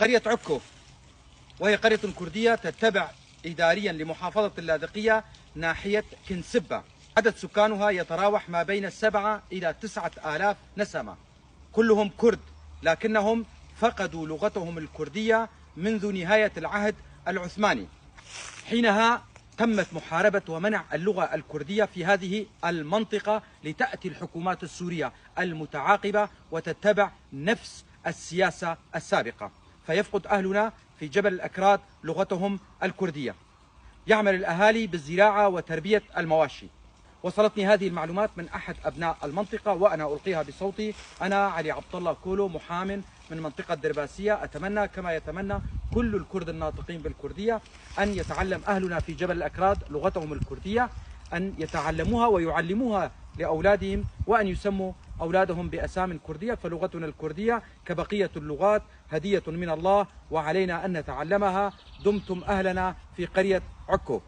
قرية عكو، وهي قرية كردية تتبع إداريا لمحافظة اللاذقية ناحية كنسبة. عدد سكانها يتراوح ما بين 7 إلى 9,000 نسمة، كلهم كرد، لكنهم فقدوا لغتهم الكردية منذ نهاية العهد العثماني. حينها تمت محاربة ومنع اللغة الكردية في هذه المنطقة، لتأتي الحكومات السورية المتعاقبة وتتبع نفس السياسة السابقة، فيفقد أهلنا في جبل الأكراد لغتهم الكردية. يعمل الأهالي بالزراعة وتربية المواشي. وصلتني هذه المعلومات من أحد أبناء المنطقة وأنا ألقيها بصوتي. أنا علي عبد الله كولو، محام من منطقة درباسية. أتمنى كما يتمنى كل الكرد الناطقين بالكردية أن يتعلم أهلنا في جبل الأكراد لغتهم الكردية، أن يتعلموها ويعلموها لأولادهم، وأن يسموا أولادهم بأسام كردية، فلغتنا الكردية كبقية اللغات هدية من الله وعلينا أن نتعلمها. دمتم أهلنا في قرية عكو.